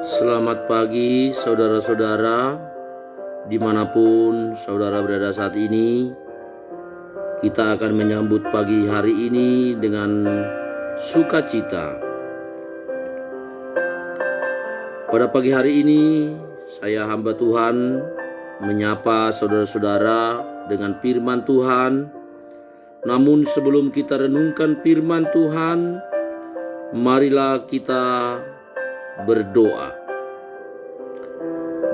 Selamat pagi saudara-saudara, dimanapun saudara berada saat ini. Kita akan menyambut pagi hari ini dengan sukacita. Pada pagi hari ini, saya hamba Tuhan menyapa saudara-saudara dengan firman Tuhan. Namun sebelum kita renungkan firman Tuhan, marilah kita berdoa.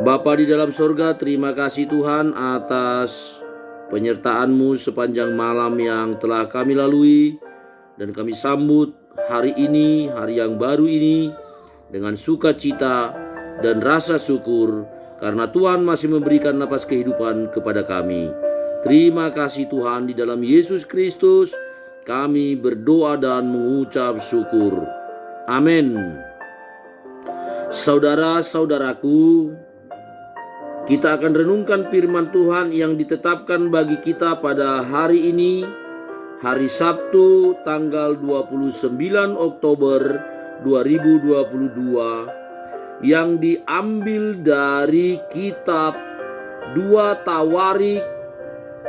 Bapa di dalam sorga, terima kasih Tuhan atas penyertaan-Mu sepanjang malam yang telah kami lalui, dan kami sambut hari ini, hari yang baru ini dengan sukacita dan rasa syukur karena Tuhan masih memberikan napas kehidupan kepada kami. Terima kasih Tuhan, di dalam Yesus Kristus kami berdoa dan mengucap syukur. Amin. Saudara-saudaraku, kita akan renungkan firman Tuhan yang ditetapkan bagi kita pada hari ini, hari Sabtu tanggal 29 Oktober 2022, yang diambil dari kitab 2 Tawarik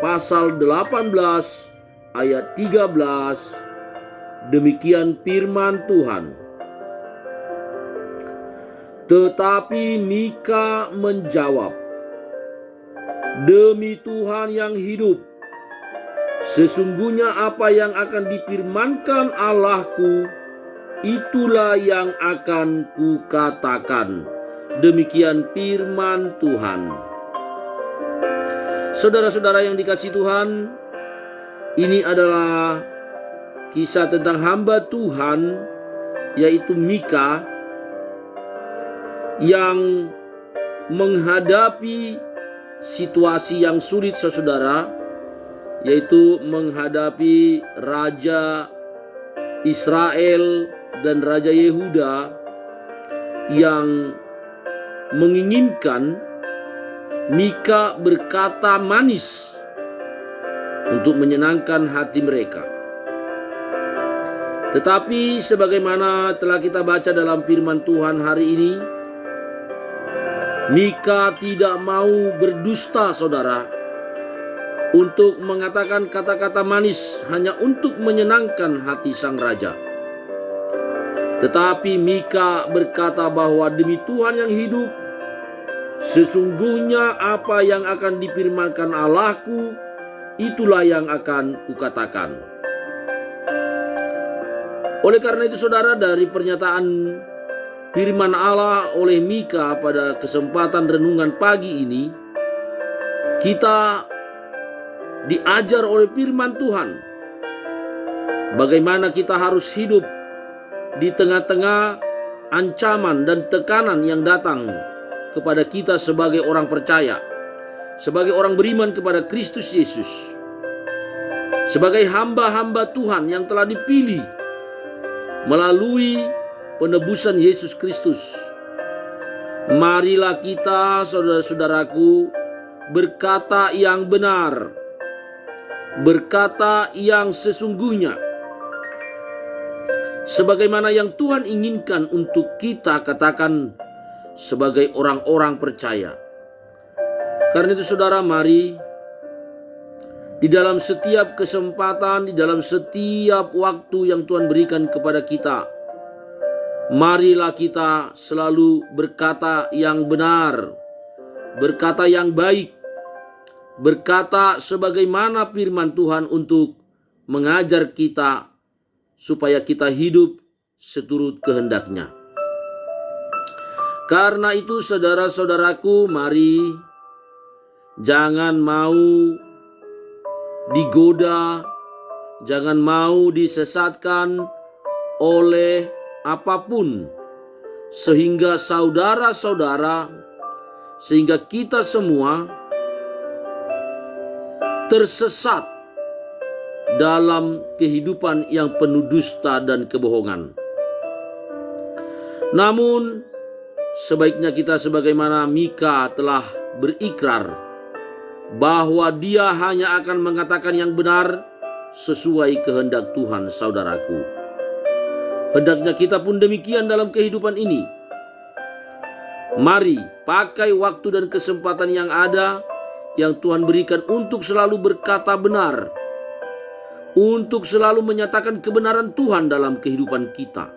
pasal 18 ayat 13. Demikian firman Tuhan. Tetapi Mika menjawab, "Demi Tuhan yang hidup, sesungguhnya apa yang akan difirmankan Allahku, itulah yang akan kukatakan." Demikian firman Tuhan. Saudara-saudara yang dikasihi Tuhan, ini adalah kisah tentang hamba Tuhan, yaitu Mika, yang menghadapi situasi yang sulit, saudara, yaitu menghadapi Raja Israel dan Raja Yehuda yang menginginkan Mika berkata manis untuk menyenangkan hati mereka. Tetapi sebagaimana telah kita baca dalam firman Tuhan hari ini, Mika tidak mau berdusta, saudara, untuk mengatakan kata-kata manis hanya untuk menyenangkan hati sang raja. Tetapi Mika berkata bahwa demi Tuhan yang hidup, sesungguhnya apa yang akan difirmankan Allahku, itulah yang akan kukatakan. Oleh karena itu, saudara, dari pernyataan firman Allah oleh Mika pada kesempatan renungan pagi ini, kita diajar oleh firman Tuhan bagaimana kita harus hidup di tengah-tengah ancaman dan tekanan yang datang kepada kita sebagai orang percaya, sebagai orang beriman kepada Kristus Yesus, sebagai hamba-hamba Tuhan yang telah dipilih melalui penebusan Yesus Kristus. Marilah kita, saudara-saudaraku, berkata yang benar, berkata yang sesungguhnya, sebagaimana yang Tuhan inginkan untuk kita katakan sebagai orang-orang percaya. Karena itu, saudara, mari di dalam setiap kesempatan, di dalam setiap waktu yang Tuhan berikan kepada kita, marilah kita selalu berkata yang benar, berkata yang baik, berkata sebagaimana firman Tuhan untuk mengajar kita supaya kita hidup seturut kehendak-Nya. Karena itu, saudara-saudaraku, mari jangan mau digoda, jangan mau disesatkan oleh apapun, sehingga saudara-saudara, sehingga kita semua tersesat dalam kehidupan yang penuh dusta dan kebohongan. Namun sebaiknya kita sebagaimana Mika telah berikrar bahwa dia hanya akan mengatakan yang benar sesuai kehendak Tuhan, saudaraku. Hendaknya kita pun demikian dalam kehidupan ini. Mari pakai waktu dan kesempatan yang ada, yang Tuhan berikan untuk selalu berkata benar, untuk selalu menyatakan kebenaran Tuhan dalam kehidupan kita.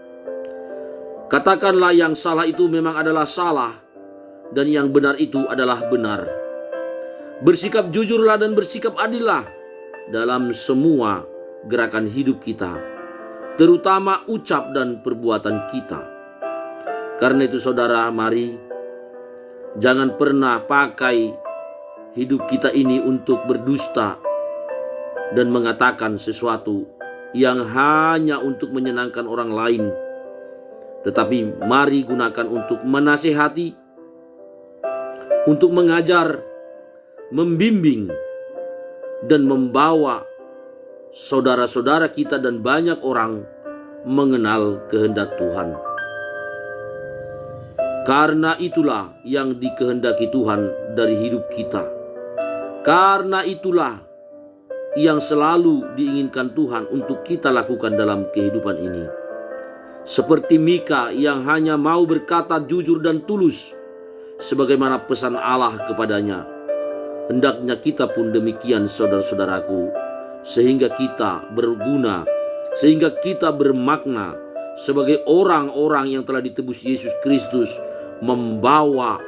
Katakanlah yang salah itu memang adalah salah, dan yang benar itu adalah benar. Bersikap jujurlah dan bersikap adillah dalam semua gerakan hidup kita, terutama ucap dan perbuatan kita. Karena itu saudara, mari jangan pernah pakai hidup kita ini untuk berdusta dan mengatakan sesuatu yang hanya untuk menyenangkan orang lain. Tetapi mari gunakan untuk menasihati, untuk mengajar, membimbing, dan membawa saudara-saudara kita dan banyak orang mengenal kehendak Tuhan. Karena itulah yang dikehendaki Tuhan dari hidup kita. Karena itulah yang selalu diinginkan Tuhan untuk kita lakukan dalam kehidupan ini. Seperti Mika yang hanya mau berkata jujur dan tulus, sebagaimana pesan Allah kepadanya. Hendaknya kita pun demikian, saudara-saudaraku, sehingga kita berguna, sehingga kita bermakna sebagai orang-orang yang telah ditebus Yesus Kristus, membawa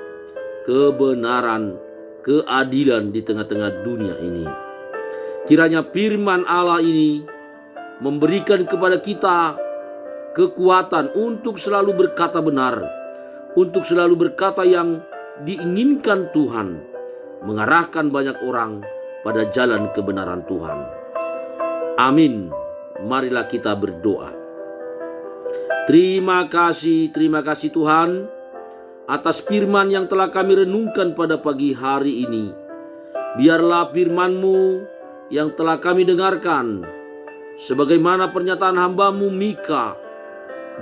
kebenaran, keadilan di tengah-tengah dunia ini. Kiranya firman Allah ini memberikan kepada kita kekuatan untuk selalu berkata benar, untuk selalu berkata yang diinginkan Tuhan, mengarahkan banyak orang pada jalan kebenaran Tuhan. Amin. Marilah kita berdoa. Terima kasih Tuhan atas firman yang telah kami renungkan pada pagi hari ini. Biarlah firman-Mu yang telah kami dengarkan, sebagaimana pernyataan hamba-Mu Mika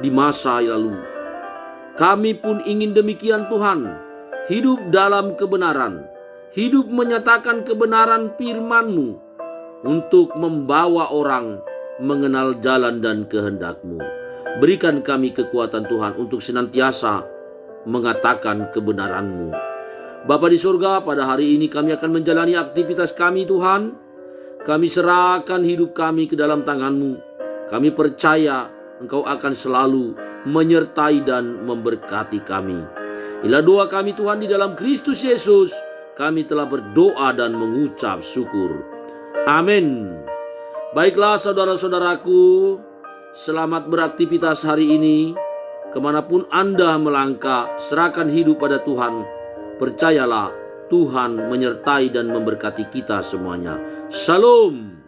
di masa lalu. Kami pun ingin demikian Tuhan, hidup dalam kebenaran, hidup menyatakan kebenaran firman-Mu untuk membawa orang mengenal jalan dan kehendak-Mu. Berikan kami kekuatan Tuhan untuk senantiasa mengatakan kebenaran-Mu. Bapa di surga, pada hari ini kami akan menjalani aktivitas kami Tuhan. Kami serahkan hidup kami ke dalam tangan-Mu. Kami percaya Engkau akan selalu menyertai dan memberkati kami. Inilah doa kami Tuhan di dalam Kristus Yesus. Kami telah berdoa dan mengucap syukur. Amin. Baiklah saudara-saudaraku, selamat beraktivitas hari ini. Kemanapun Anda melangkah, serahkan hidup pada Tuhan. Percayalah, Tuhan menyertai dan memberkati kita semuanya. Shalom.